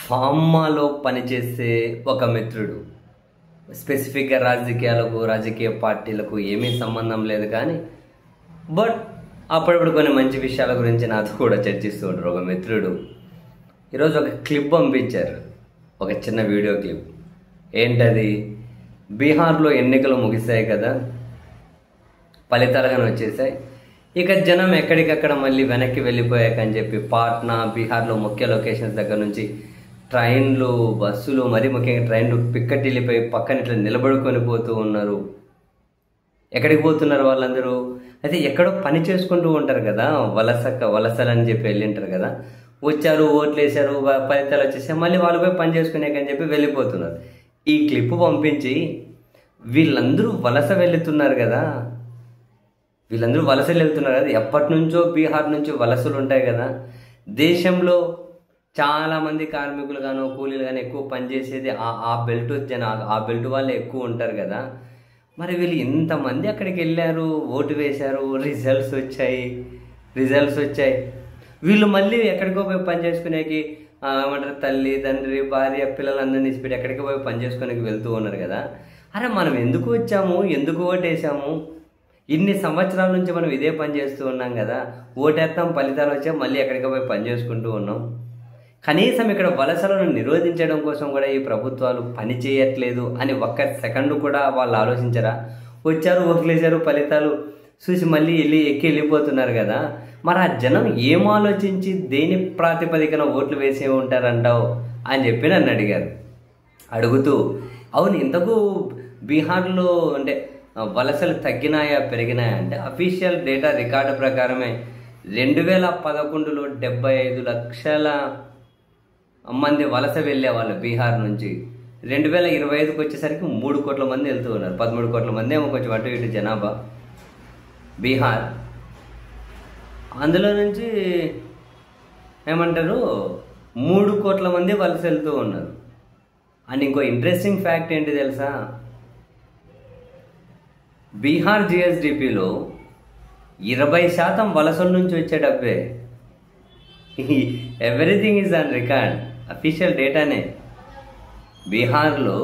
ఫార్మాలో పనిచేసే ఒక మిత్రుడు. స్పెసిఫిక్గా రాజకీయ పార్టీలకు ఏమీ సంబంధం లేదు, కానీ బట్ అప్పుడప్పుడు కొన్ని మంచి విషయాల గురించి నాతో కూడా చర్చిస్తూ ఉంటారు ఒక మిత్రుడు. ఈరోజు ఒక క్లిప్ పంపించారు, ఒక చిన్న వీడియో క్లిప్. ఏంటది? బీహార్లో ఎన్నికలు ముగిశాయి కదా, ఫలితాలుగానే వచ్చేసాయి. ఇక జనం ఎక్కడికక్కడ మళ్ళీ వెనక్కి వెళ్ళిపోయాకని చెప్పి పాట్నా, బీహార్లో ముఖ్య లొకేషన్స్ దగ్గర నుంచి ట్రైన్లు, బస్సులు, మరీ ముఖ్యంగా ట్రైన్లు పిక్కటిల్లిపోయి పక్కన ఇట్లా నిలబడుకొని పోతూ ఉన్నారు. ఎక్కడికి పోతున్నారు వాళ్ళందరూ? అయితే ఎక్కడో పని చేసుకుంటూ ఉంటారు కదా, వలసలని చెప్పి వెళ్ళింటారు కదా. వచ్చారు, ఓట్లు వేశారు, ఫలితాలు వచ్చేసాయి, మళ్ళీ వాళ్ళు పోయి పని చేసుకునేకని చెప్పి వెళ్ళిపోతున్నారు. ఈ క్లిప్ పంపించి వీళ్ళందరూ వలస వెళ్తున్నారు కదా, ఎప్పటి నుంచో బీహార్ నుంచి వలసలు ఉంటాయి కదా. దేశంలో చాలామంది కార్మికులు గాను, కూలీలు కానీ ఎక్కువ పనిచేసేది ఆ బెల్ట్ వాళ్ళే ఎక్కువ ఉంటారు కదా. మరి వీళ్ళు ఇంతమంది అక్కడికి వెళ్ళారు, ఓటు వేశారు, రిజల్ట్స్ వచ్చాయి. వీళ్ళు మళ్ళీ ఎక్కడికో పోయి పని చేసుకునేకి ఏమంటారు, తల్లి, తండ్రి, భార్య, పిల్లలందరినీ పెట్టి ఎక్కడికి పోయి పని చేసుకునేకి వెళ్తూ ఉన్నారు కదా. అరే మనం ఎందుకు వచ్చాము, ఎందుకు ఓటేసాము? ఇన్ని సంవత్సరాల నుంచి మనం ఇదే పని చేస్తూ ఉన్నాం కదా. ఓటేస్తాం, ఫలితాలు వచ్చాం, మళ్ళీ ఎక్కడికి పోయి పని చేసుకుంటూ ఉన్నాం. కనీసం ఇక్కడ వలసలను నిరోధించడం కోసం కూడా ఈ ప్రభుత్వాలు పని చేయట్లేదు అని ఒక్క సెకండ్ కూడా వాళ్ళు ఆలోచించరా? వచ్చారు, ఓట్లేశారు, ఫలితాలు చూసి మళ్ళీ వెళ్ళిపోతున్నారు కదా. మరి ఆ జనం ఏం ఆలోచించి దేని ప్రాతిపదికన ఓట్లు వేసే ఉంటారంటావు అని చెప్పి నన్ను అడిగారు. అడుగుతూ, అవును ఇంతకు బీహార్లో అంటే వలసలు తగ్గినాయా పెరిగినాయా అంటే అఫీషియల్ డేటా రికార్డు ప్రకారమే 2011లో 75 లక్షల మంది వలస వెళ్ళే వాళ్ళు బీహార్ నుంచి. 2025కి వచ్చేసరికి 3 కోట్ల మంది వెళ్తూ ఉన్నారు. 13 కోట్ల మంది ఏమో కొంచెం అటు ఇటు జనాభా బీహార్. అందులో నుంచి ఏమంటారు 3 కోట్ల మంది వలస వెళ్తూ ఉన్నారు. అండ్ ఇంకో ఇంట్రెస్టింగ్ ఫ్యాక్ట్ ఏంటి తెలుసా? బీహార్ జిఎస్డిపిలో 20% వలసల నుంచి వచ్చే డబ్బే. Everything is on record, official డేటానే. బీహార్లో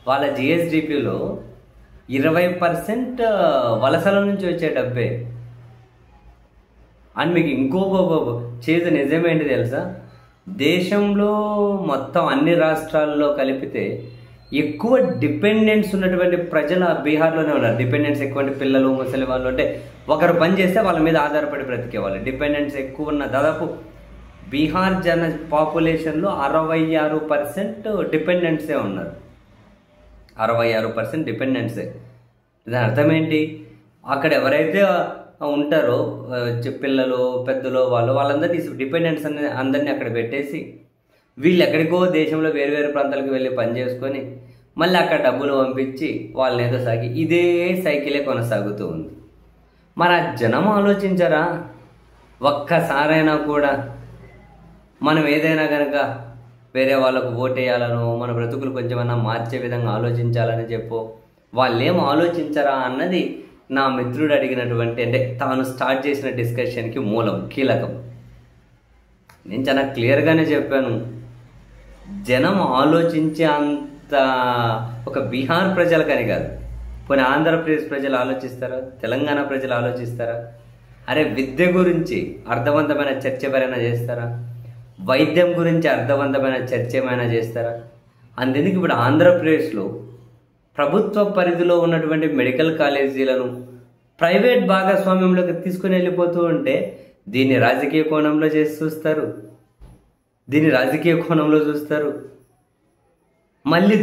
వాళ్ళ జిఎస్డిపిలో 20% వలసల నుంచి వచ్చే డబ్బే. అండ్ మీకు ఇంకో చేదు నిజమేంటి తెలుసా? దేశంలో మొత్తం అన్ని రాష్ట్రాల్లో కలిపితే ఎక్కువ డిపెండెంట్స్ ఉన్నటువంటి ప్రజలు బీహార్లోనే ఉన్నారు. డిపెండెంట్స్ ఎక్కువ అంటే పిల్లలు, ముసలి వాళ్ళు, అంటే ఒకరు పని చేస్తే వాళ్ళ మీద ఆధారపడి బ్రతికే వాళ్ళు. డిపెండెంట్స్ ఎక్కువ ఉన్న దాదాపు బీహార్ పాపులేషన్లో 66% డిపెండెంట్సే ఉన్నారు. 66% డిపెండెంట్సే. దాని అర్థం ఏంటి? అక్కడ ఎవరైతే ఉంటారో పిల్లలు, పెద్దలు, వాళ్ళందరినీ డిపెండెంట్స్ అందరినీ అక్కడ పెట్టేసి వీళ్ళు ఎక్కడికో దేశంలో వేరు ప్రాంతాలకు వెళ్ళి పని చేసుకొని మళ్ళీ అక్కడ డబ్బులు పంపించి వాళ్ళని ఏదో సాగి ఇదే సైకిలే కొనసాగుతూ ఉంది. మరి ఆ జనం ఆలోచించరా? ఒక్కసారైనా కూడా మనం ఏదైనా కనుక వేరే వాళ్ళకు ఓటేయాలనో, మన బ్రతుకులు కొంచెమన్నా మార్చే విధంగా ఆలోచించాలని చెప్పు, వాళ్ళేం ఆలోచించరా అన్నది నా మిత్రుడు అడిగినటువంటి, అంటే తాను స్టార్ట్ చేసిన డిస్కషన్కి కీలకం. నేను చాలా క్లియర్గానే చెప్పాను. జనం ఆలోచించే అంత ఒక బీహార్ ప్రజలకని కాదు, పోనీ ఆంధ్రప్రదేశ్ ప్రజలు ఆలోచిస్తారా? తెలంగాణ ప్రజలు ఆలోచిస్తారా? అరే విద్య గురించి అర్థవంతమైన చర్చ ఎవరైనా చేస్తారా? వైద్యం గురించి అర్థవంతమైన చర్చ ఏమైనా చేస్తారా? అందుకే ఇప్పుడు ఆంధ్రప్రదేశ్లో ప్రభుత్వ పరిధిలో ఉన్నటువంటి మెడికల్ కాలేజీలను ప్రైవేట్ భాగస్వామ్యంలోకి తీసుకుని వెళ్ళిపోతూ ఉంటే దీన్ని రాజకీయ కోణంలో చూస్తారు. మళ్ళీ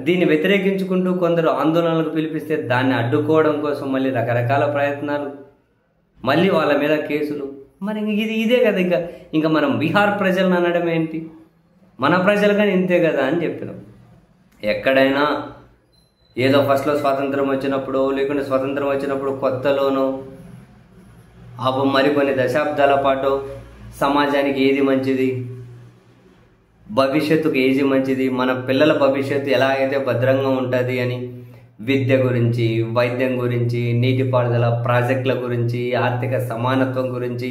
దీన్ని వ్యతిరేకించుకుంటూ కొందరు ఆందోళనలకు పిలిపిస్తే దాన్ని అడ్డుకోవడం కోసం మళ్ళీ రకరకాల ప్రయత్నాలు, మళ్ళీ వాళ్ళ మీద కేసులు. మరి ఇదే కదా ఇంకా మనం బీహార్ ప్రజలను అనడం ఏంటి? మన ప్రజలు కానీ ఇంతే కదా అని చెప్పినాం. ఎక్కడైనా ఏదో ఫస్ట్లో స్వాతంత్రం వచ్చినప్పుడు, లేకుంటే స్వాతంత్రం వచ్చినప్పుడు కొత్తలోనో మరికొన్ని దశాబ్దాల పాటు సమాజానికి ఏది మంచిది, భవిష్యత్తుకు ఏది మంచిది, మన పిల్లల భవిష్యత్తు ఎలా అయితే భద్రంగా ఉంటుంది అని విద్య గురించి, వైద్యం గురించి, నీటిపారుదల ప్రాజెక్టుల గురించి, ఆర్థిక సమానత్వం గురించి,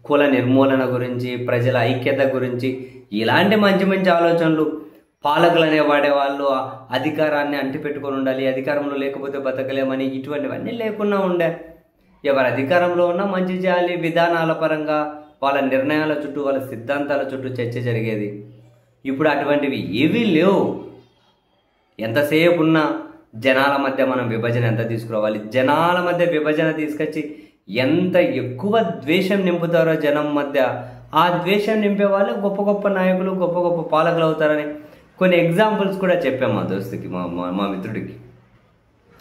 కుల నిర్మూలన గురించి, ప్రజల ఐక్యత గురించి, ఇలాంటి మంచి మంచి ఆలోచనలు. పాలకులు అనేవాడే వాళ్ళు అధికారాన్ని అంటిపెట్టుకొని ఉండాలి, అధికారంలో లేకపోతే బతకలేమని, ఇటువంటివన్నీ లేకుండా ఉండే. ఎవరు అధికారంలో ఉన్నా మంచి చేయాలి, విధానాల పరంగా వాళ్ళ నిర్ణయాల చుట్టూ, వాళ్ళ సిద్ధాంతాల చుట్టూ చర్చ జరిగేది. ఇప్పుడు అటువంటివి ఏవీ లేవు. ఎంతసేపు ఉన్నా జనాల మధ్య మనం విభజన ఎంత తీసుకురావాలి, జనాల మధ్య విభజన తీసుకొచ్చి ఎంత ఎక్కువ ద్వేషం నింపుతారో జనం మధ్య, ఆ ద్వేషం నింపే వాళ్ళు గొప్ప గొప్ప నాయకులు, గొప్ప గొప్ప పాలకులు అవుతారని కొన్ని ఎగ్జాంపుల్స్ కూడా చెప్పాం మా దోస్తుకి, మా మిత్రుడికి.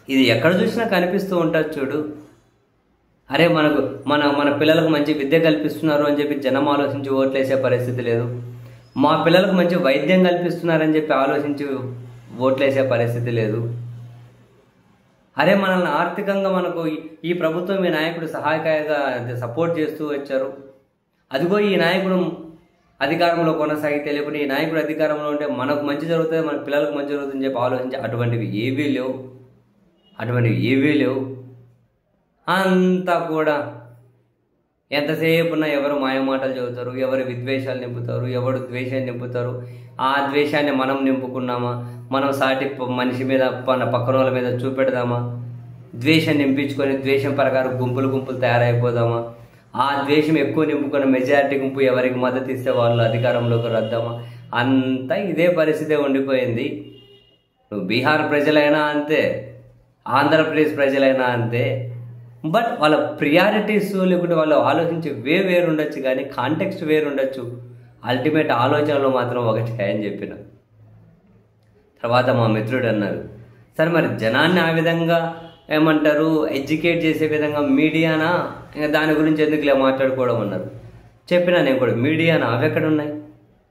ఇది ఎక్కడ చూసినా కనిపిస్తూ ఉంటుంది చూడు. అరే మనకు మన పిల్లలకు మంచి విద్య కల్పిస్తున్నారు అని చెప్పి జనం ఆలోచించి ఓట్లేసే పరిస్థితి లేదు. మా పిల్లలకు మంచి వైద్యం కల్పిస్తున్నారని చెప్పి ఆలోచించి ఓట్లేసే పరిస్థితి లేదు. అరే మనల్ని ఆర్థికంగా మనకు ఈ ప్రభుత్వం, ఈ నాయకుడు సహాయకారిగా సపోర్ట్ చేస్తూ వచ్చారు, అదిగో ఈ నాయకుడు అధికారంలో కొనసాగితే, లేకుంటే ఈ నాయకుడు అధికారంలో ఉంటే మనకు మంచి జరుగుతుంది, మన పిల్లలకు మంచి జరుగుతుందని చెప్పి ఆలోచించి అటువంటివి ఏవీ లేవు. అంతా కూడా ఎంతసేపు ఉన్నా ఎవరు మాయమాటలు చెబుతారు, ఎవరు విద్వేషాలు నింపుతారు, ఎవరు ద్వేషాన్ని నింపుతారు. ఆ ద్వేషాన్ని మనం నింపుకున్నామా, మనం సాటి మనిషి మీద, పక్కన వాళ్ళ మీద చూపెడదామా, ద్వేషం నింపించుకొని ద్వేషం ప్రకారం గుంపులు తయారైపోదామా, ఆ ద్వేషం ఎక్కువ నింపుకొని మెజారిటీ గుంపు ఎవరికి మద్దతు ఇస్తే వాళ్ళు అధికారంలోకి రద్దామా. అంతా ఇదే పరిస్థితే ఉండిపోయింది. నువ్వు బీహార్ ప్రజలైనా అంతే, ఆంధ్రప్రదేశ్ ప్రజలైనా అంతే. బట్ వాళ్ళ ప్రియారిటీస్ లేకుంటే వాళ్ళు ఆలోచించే వేరు ఉండొచ్చు, కానీ కాంటెక్స్ట్ వేరు ఉండొచ్చు. అల్టిమేట్ ఆలోచనలు మాత్రం ఒకటి అని చెప్పిన తర్వాత మా మిత్రుడు అన్నారు, సరే మరి జనాన్ని ఆ విధంగా ఏమంటారు ఎడ్యుకేట్ చేసే విధంగా మీడియానా, ఇంకా దాని గురించి ఎందుకులే మాట్లాడుకోవడం అన్నారు. చెప్పినా నేను కూడా, మీడియానా అవి ఎక్కడున్నాయి?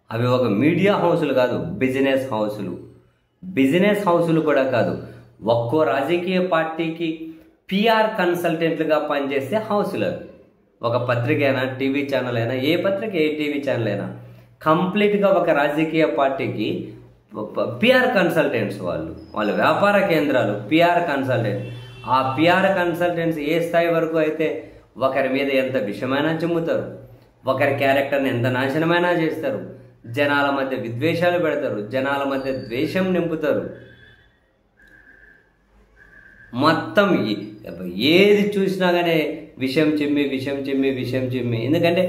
అవి ఒక మీడియా హౌసులు కాదు, బిజినెస్ హౌసులు కూడా కాదు. ఒక్కో రాజకీయ పార్టీకి పిఆర్ కన్సల్టెంట్లుగా పనిచేసే హౌసులు అవి. ఒక పత్రిక అయినా, టీవీ ఛానల్ అయినా, ఏ పత్రిక ఏ టీవీ ఛానల్ అయినా కంప్లీట్గా ఒక రాజకీయ పార్టీకి పిఆర్ కన్సల్టెంట్స్, వాళ్ళ వ్యాపార కేంద్రాలు పిఆర్ కన్సల్టెంట్. ఆ పిఆర్ కన్సల్టెంట్స్ ఏ స్థాయి వరకు అయితే ఒకరి మీద ఎంత విషమైనా చిమ్ముతారు, ఒకరి క్యారెక్టర్ని ఎంత నాశనమైనా చేస్తారు, జనాల మధ్య విద్వేషాలు పెడతారు, జనాల మధ్య ద్వేషం నింపుతారు. మొత్తం ఏది చూసినా కానీ విషయం చిమ్మి. ఎందుకంటే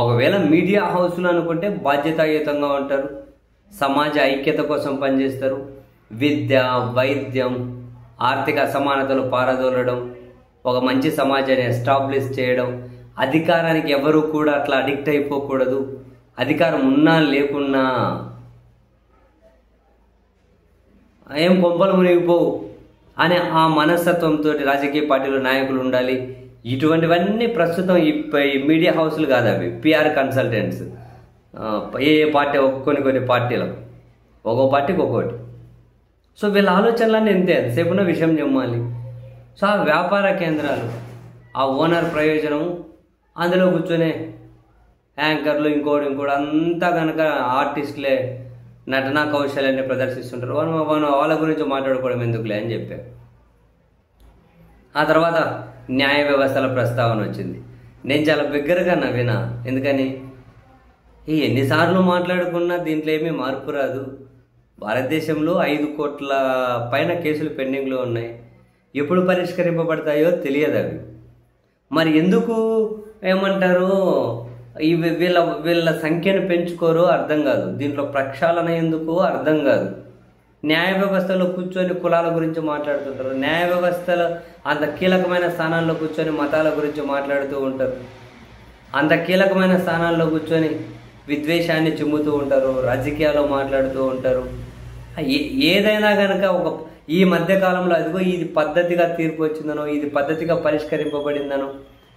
ఒకవేళ మీడియా హౌస్లు అనుకుంటే బాధ్యతాయుతంగా ఉంటారు, సమాజ ఐక్యత కోసం పనిచేస్తారు, విద్య, వైద్యం, ఆర్థిక అసమానతలు పారదోలడం, ఒక మంచి సమాజాన్ని ఎస్టాబ్లిష్ చేయడం, అధికారానికి ఎవరు కూడా అట్లా అడిక్ట్ అయిపోకూడదు, అధికారం ఉన్నా లేకున్నా ఏం కొంపలు మునిగిపోవు అనే ఆ మనస్తత్వంతో రాజకీయ పార్టీలు నాయకులు ఉండాలి. ఇటువంటివన్నీ ప్రస్తుతం ఈ మీడియా హౌస్లు కాదు, అవి పిఆర్ కన్సల్టెంట్స్. ఏ పార్టీ కొన్ని పార్టీలకు ఒక్కో పార్టీకి ఒక్కోటి. సో వీళ్ళ ఆలోచనలన్నీ ఎంతసేపున విషయం చెప్పాలి. సో ఆ వ్యాపార కేంద్రాలు, ఆ ఓనర్ ప్రయోజనం, అందులో కూర్చొనే యాంకర్లు ఇంకోటి అంతా కనుక ఆర్టిస్టులే నటనా కౌశల్యాన్ని ప్రదర్శిస్తుంటారు. వాళ్ళ గురించి మాట్లాడుకోవడం ఎందుకులే అని చెప్పారు. ఆ తర్వాత న్యాయ వ్యవస్థల ప్రస్తావన వచ్చింది. నేను చాలా బిగ్గరగా నవ్వినా. ఎందుకని ఎన్నిసార్లు మాట్లాడుకున్నా దీంట్లో ఏమీ మార్పు రాదు. భారతదేశంలో 5 కోట్ల పైన కేసులు పెండింగ్లో ఉన్నాయి. ఎప్పుడు పరిష్కరింపబడతాయో తెలియదు అవి. మరి ఎందుకు ఏమంటారు వీళ్ళ సంఖ్యను పెంచుకోరో అర్థం కాదు. దీంట్లో ప్రక్షాళన ఎందుకో అర్థం కాదు. న్యాయ వ్యవస్థలో కూర్చొని కులాల గురించి మాట్లాడుతుంటారు, న్యాయ వ్యవస్థలో అంత కీలకమైన స్థానాల్లో కూర్చొని మతాల గురించి మాట్లాడుతూ ఉంటారు, అంత కీలకమైన స్థానాల్లో కూర్చొని విద్వేషాన్ని చిమ్ముతూ ఉంటారు, రాజకీయాల్లో మాట్లాడుతూ ఉంటారు. ఏదైనా కనుక ఈ మధ్యకాలంలో అదిగో ఇది పద్ధతిగా తీర్పు వచ్చిందనో, ఇది పద్ధతిగా పరిష్కరింపబడిందనో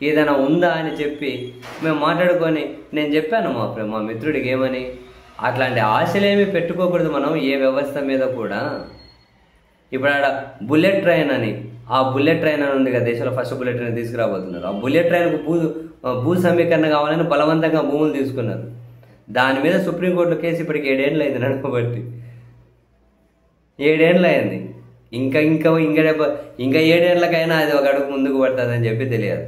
ఏదైనా ఉందా అని చెప్పి మేము మాట్లాడుకొని, నేను చెప్పాను మా మిత్రుడికి ఏమని, అట్లాంటి ఆశలేమి పెట్టుకోకూడదు మనం ఏ వ్యవస్థ మీద కూడా. ఇప్పుడు ఆడ బుల్లెట్ ట్రైన్ అని, ఆ బుల్లెట్ ట్రైన్ అని ఉంది కదా, దేశంలో ఫస్ట్ బుల్లెట్ ట్రైన్ తీసుకురాబోతున్నారు. ఆ బుల్లెట్ ట్రైన్కు భూ సమీకరణ కావాలని బలవంతంగా భూములు తీసుకున్నారు. దాని మీద సుప్రీంకోర్టులో కేసు ఇప్పటికి 7 ఏళ్ళు అయింది నడపబట్టి. 7 ఏళ్ళు అయింది. ఇంకా ఇంకా ఇంకా ఇంకా 7 ఏళ్ళకైనా అది ఒక అడుగు ముందుకు పడుతుందని చెప్పి తెలియదు.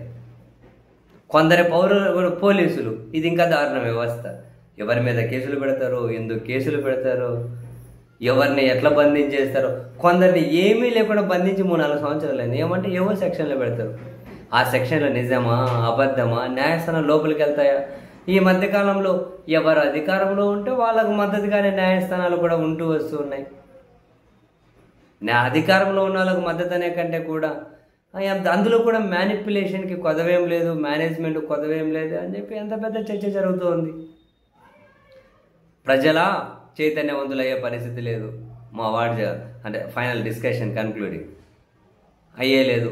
కొందరి పౌరులు పోలీసులు, ఇది ఇంకా దారుణ వ్యవస్థ. ఎవరి మీద కేసులు పెడతారో, ఎందుకు కేసులు పెడతారో, ఎవరిని ఎట్లా బంధించేస్తారో. కొందరిని ఏమీ లేకుండా బంధించి 3-4 సంవత్సరాలు అయింది. ఏమంటే ఏవో సెక్షన్లో పెడతారు. ఆ సెక్షన్లో నిజమా అబద్ధమా, న్యాయస్థానం లోపలికి వెళ్తాయా? ఈ మధ్యకాలంలో ఎవరు అధికారంలో ఉంటే వాళ్ళకు మద్దతుగానే న్యాయస్థానాలు కూడా ఉంటూ వస్తూ ఉన్నాయి. అధికారంలో ఉన్న వాళ్ళకు మద్దతు అనే కంటే కూడా అందులో కూడా మ్యానిపులేషన్కి కొదవేం లేదు, మేనేజ్మెంట్ కొదవేం లేదు అని చెప్పి ఎంత పెద్ద చర్చ జరుగుతూ ఉంది. ప్రజల చైతన్యవంతులు అయ్యే పరిస్థితి లేదు. మా వార్డ్ అంటే ఫైనల్ డిస్కషన్ కన్క్లూడింగ్ అయ్యే లేదు.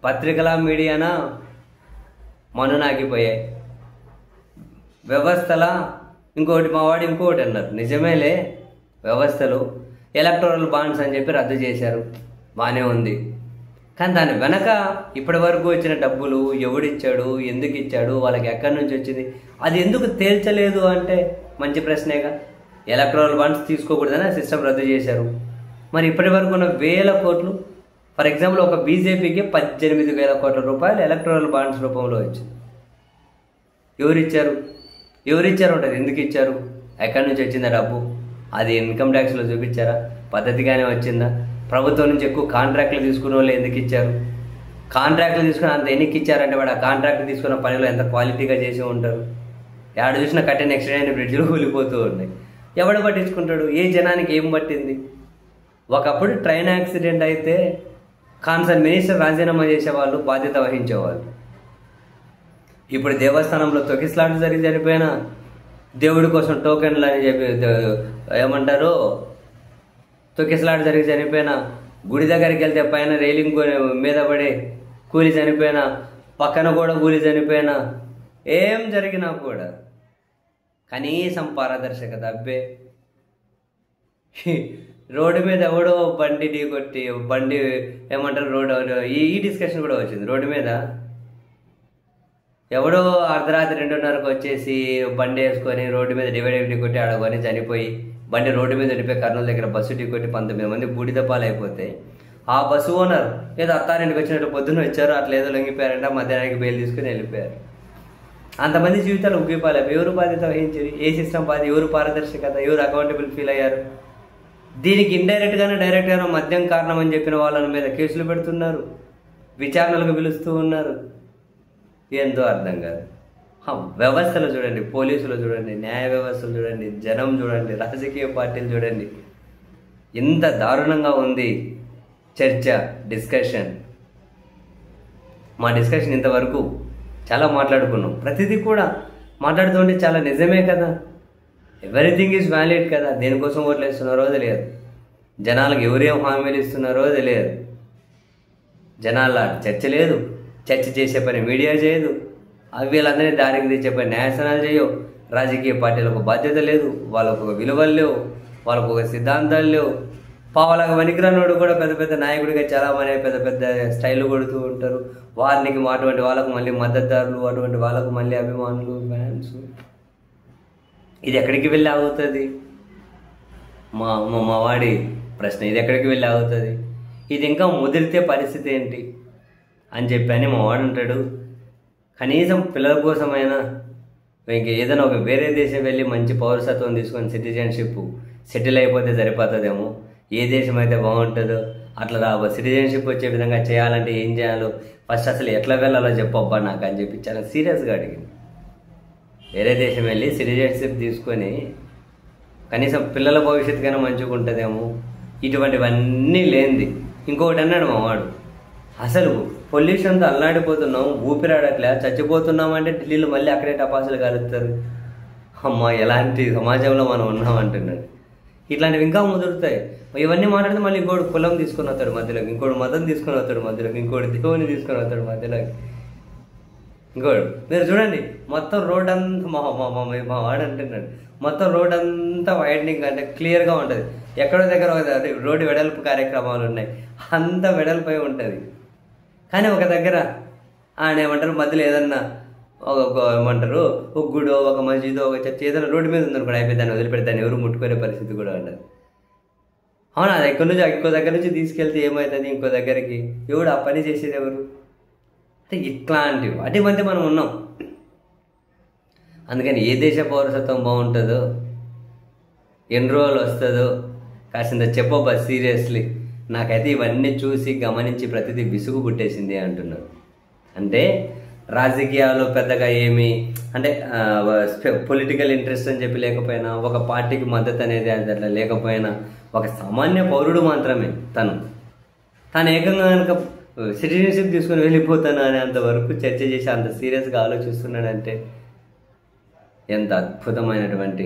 పత్రికల మీడియానా మనునాగిపోయాయి. వ్యవస్థల ఇంకోటి మా వాడు ఇంకోటి అన్నారు. నిజమేలే, వ్యవస్థలు ఎలక్టోరల్ బాండ్స్ అని చెప్పి రద్దు చేశారు, బాగానే ఉంది. కానీ దాని వెనక ఇప్పటి వరకు వచ్చిన డబ్బులు ఎవడిచ్చాడు, ఎందుకు ఇచ్చాడు, వాళ్ళకి ఎక్కడి నుంచి వచ్చింది, అది ఎందుకు తేల్చలేదు అంటే మంచి ప్రశ్నేగా. ఎలక్టోరల్ బాండ్స్ తీసుకోకూడదని సిస్టమ్ రద్దు చేశారు. మరి ఇప్పటి వరకు ఉన్న 1000 కోట్లు, ఫర్ ఎగ్జాంపుల్ ఒక బీజేపీకి 18,000 కోట్ల రూపాయలు ఎలక్టోరల్ బాండ్స్ రూపంలో వచ్చింది. ఎవరిచ్చారు ఉంటుంది, ఎందుకు ఇచ్చారు, ఎక్కడి నుంచి వచ్చిందా డబ్బు, అది ఇన్కమ్ ట్యాక్స్లో చూపించారా, పద్ధతిగానే వచ్చిందా, ప్రభుత్వం నుంచి ఎక్కువ కాంట్రాక్ట్లు తీసుకునే వాళ్ళు ఎందుకు ఇచ్చారు, కాంట్రాక్ట్లు తీసుకుని అంత ఎన్నికి ఇచ్చారంటే వాడు ఆ కాంట్రాక్ట్ తీసుకున్న పనిలో ఎంత క్వాలిటీగా చేసి ఉంటారు. ఎక్కడ చూసినా కట్టిన నెక్స్ట్ అయిన బ్రిడ్జ్లు కూలిపోతూ ఉన్నాయి. ఎవడు పట్టించుకుంటాడు, ఏ జనానికి ఏం పట్టింది. ఒకప్పుడు ట్రైన్ యాక్సిడెంట్ అయితే కాన్సర్న్ మినిస్టర్ రాజీనామా చేసేవాళ్ళు, బాధ్యత వహించేవాళ్ళు. ఇప్పుడు దేవస్థానంలో తొకిస్లాట్ జరిగి చనిపోయినా దేవుడి కోసం టోకెన్లు అని చెప్పి ఏమంటారు, తొకిస్లాట్ జరిగి చనిపోయినా, గుడి దగ్గరికి వెళ్తే పైన రైలింగ్ మీద పడి కూలి చనిపోయినా, పక్కన కూడా కూలి చనిపోయినా, ఏం జరిగినా కూడా కనీసం పారదర్శకత అబ్బే. రోడ్డు మీద ఎవడో బండి ఢీ కొట్టి బండి ఏమంటారు రోడ్డు ఈ డిస్కషన్ కూడా వచ్చింది. రోడ్డు మీద ఎవడో అర్ధరాత్రి 2:30కు వచ్చేసి బండి వేసుకొని రోడ్డు మీద డివైడర్ ఢీ కొట్టి ఆడకొని చనిపోయి, బండి రోడ్డు మీద వెళ్ళిపోయి కర్నూలు దగ్గర బస్సు ఢీ కొట్టి 19 మంది బూడిద పాలైపోతే ఆ బస్సు ఓనర్ ఏదో అత్తారింటికి వచ్చినట్టు పొద్దున్న వచ్చారు, అట్లా ఏదో లొంగిపోయారంట, మధ్యాహ్నానికి బెయిల్ తీసుకుని వెళ్ళిపోయారు. అంతమంది జీవితాలు ఉగ్గిపోలేవు. ఎవరు బాధ్యత వహించారు, ఏ సిస్టమ్ బాధ్యత, ఎవరు పారదర్శకత, ఎవరు అకౌంటబుల్ ఫీల్ అయ్యారు. దీనికి ఇండైరెక్ట్గానో డైరెక్ట్గానో మద్యం కారణం అని చెప్పిన వాళ్ళ మీద కేసులు పెడుతున్నారు, విచారణలకు పిలుస్తూ ఉన్నారు. ఎంతో అర్థం కాదు. వ్యవస్థలు చూడండి, పోలీసులు చూడండి, న్యాయ వ్యవస్థలు చూడండి, జనం చూడండి, రాజకీయ పార్టీలు చూడండి, ఎంత దారుణంగా ఉంది చర్చ, డిస్కషన్. మా డిస్కషన్ ఇంతవరకు చాలా మాట్లాడుకున్నాం. ప్రతిదీ కూడా మాట్లాడుతుంటే చాలా నిజమే కదా, ఎవ్రీథింగ్ ఈజ్ వ్యాలిడ్ కదా. దేనికోసం ఓట్లు వేస్తున్నారో తెలియదు, జనాలకు ఎవరేం హామీలు ఇస్తున్నారో తెలియదు. జనాల చర్చ లేదు, చర్చ చేసే పని మీడియా చేయదు, వీళ్ళందరినీ దారికి తెచ్చే పని న్యాయస్థానాలు చేయవు. రాజకీయ పార్టీలకు బాధ్యత లేదు, వాళ్ళకు ఒక విలువలు లేవు, వాళ్ళకు ఒక సిద్ధాంతాలు లేవు. పావలాగా వనికిరానోడు కూడా పెద్ద పెద్ద నాయకుడిగా చాలామంది పెద్ద పెద్ద స్టైల్ కొడుతూ ఉంటారు. వారికి అటువంటి వాళ్ళకు మళ్ళీ మద్దతుదారులు, అటువంటి వాళ్ళకు మళ్ళీ అభిమానులు, ఫ్యాన్స్. ఇది ఎక్కడికి వెళ్ళి ఆగుతుంది? మా వాడి ప్రశ్న, ఇది ఎక్కడికి వెళ్ళి ఆగుతుంది? ఇది ఇంకా ముదిరితే పరిస్థితి ఏంటి అని చెప్పని మా వాడు అంటాడు. కనీసం పిల్లల కోసమైనా ఇంక ఏదైనా ఒక వేరే దేశం వెళ్ళి మంచి పౌరసత్వం తీసుకొని సిటిజన్షిప్ సెటిల్ అయిపోతే సరిపోతుందేమో. ఏ దేశం అయితే బాగుంటుందో అట్లా సిటిజన్షిప్ వచ్చే విధంగా చేయాలంటే ఏం చేయాలో ఫస్ట్ అసలు ఎట్లా వెళ్ళాలో చెప్పబ్బా నాకు అని చెప్పి చాలా సీరియస్గా అడిగింది. వేరే దేశం వెళ్ళి సిటిజన్షిప్ తీసుకొని కనీసం పిల్లల భవిష్యత్తుకైనా మంచిగా ఉంటుందేమో. ఇటువంటివన్నీ లేనిది ఇంకొకటి అన్నాడు మా వాడు, అసలు పొల్యూషన్తో అల్లాడిపోతున్నాం, ఊపిరాడట్లే, చచ్చిపోతున్నామంటే ఢిల్లీలో మళ్ళీ అక్కడే టపాసులు కలుగుతారు. అమ్మ ఎలాంటి సమాజంలో మనం ఉన్నామంటున్నాడు. ఇట్లాంటివి ఇంకా ముదురుతాయి. ఇవన్నీ మాట్లాడితే మళ్ళీ ఇంకోటి కులం తీసుకొని వస్తాడు మధ్యలోకి, ఇంకోటి మతం తీసుకొని వస్తాడు మధ్యలోకి, ఇంకోటి దేవుని తీసుకొని వస్తాడు మధ్యలోకి, ఇంకోటి. మీరు చూడండి మొత్తం రోడ్ అంతా మా వాడు అంటున్నాడు, మొత్తం రోడ్ అంతా వైడనింగ్ అంటే క్లియర్గా ఉంటుంది. ఎక్కడో దగ్గర రోడ్డు వెడల్పు కార్యక్రమాలు ఉన్నాయి, అంత వెడల్పై ఉంటుంది. కానీ ఒక దగ్గర ఏమంటారు మధ్యలో ఏదన్నా ఏమంటారు ఒక గుడో, ఒక మస్జిదో, ఒక చర్చ్ ఏదైనా రోడ్డు మీద ఉందనుకోండి, అయిపోయి దాన్ని వదిలిపెడతాను, ఎవరు ముట్టుకునే పరిస్థితి కూడా ఉండదు. అవును, అది ఎక్కడి నుంచి ఇంకో దగ్గర నుంచి తీసుకెళ్తే ఏమవుతుంది, ఇంకో దగ్గరికి ఎవడు ఆ పని చేసేది ఎవరు? అంటే ఇట్లాంటి వాటి మధ్య మనం ఉన్నాం. అందుకని ఏ దేశ పౌరసత్వం బాగుంటుందో, ఎన్ని రోజులు వస్తుందో కాసింత చెప్పబ్బా సీరియస్లీ. నాకైతే ఇవన్నీ చూసి గమనించి ప్రతిదీ విసుగు పుట్టేసింది అంటున్నారు. అంటే రాజకీయాలు పెద్దగా ఏమి అంటే పొలిటికల్ ఇంట్రెస్ట్ అని చెప్పి లేకపోయినా, ఒక పార్టీకి మద్దతు అనేది అట్లా లేకపోయినా, ఒక సామాన్య పౌరుడు మాత్రమే తను ఏకంగా కనుక సిటిజన్షిప్ తీసుకొని వెళ్ళిపోతాను అనేంత వరకు చర్చ చేసి అంత సీరియస్గా ఆలోచిస్తున్నాడంటే ఎంత అద్భుతమైనటువంటి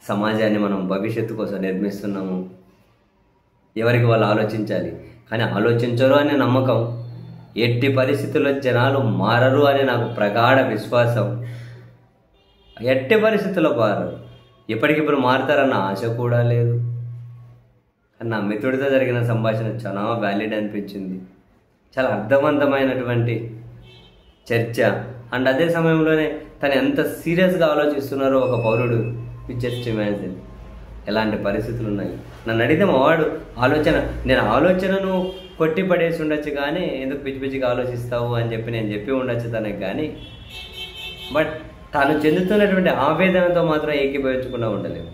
సమాజాన్ని మనం భవిష్యత్తు కోసం నిర్మిస్తున్నాము. ఎవరికి వాళ్ళు ఆలోచించాలి, కానీ ఆలోచించరు అనే నమ్మకం, ఎట్టి పరిస్థితుల్లో జనాలు మారరు అనే నాకు ప్రగాఢ విశ్వాసం. ఎట్టి పరిస్థితుల్లో మారరు, ఇప్పటికిప్పుడు మారుతారన్న ఆశ కూడా లేదు. నా మిత్రుడితో జరిగిన సంభాషణ చాలా వ్యాలిడ్ అనిపించింది, చాలా అర్థవంతమైనటువంటి చర్చ. అండ్ అదే సమయంలోనే తను ఎంత సీరియస్గా ఆలోచిస్తున్నారో ఒక పౌరుడు. జస్ట్ ఇమాజిన్ ఎలాంటి పరిస్థితులు ఉన్నాయి. నన్ను అడిగితే మా వాడు నేను ఆలోచనను కొట్టి పడేసి ఉండొచ్చు, కానీ ఎందుకు పిచ్చి పిచ్చిగా ఆలోచిస్తావు అని చెప్పి నేను చెప్పి ఉండొచ్చు తనకి. కానీ బట్ తాను చెందుతున్నటువంటి ఆవేదనతో మాత్రం ఏకీభవించకుండా ఉండలేము.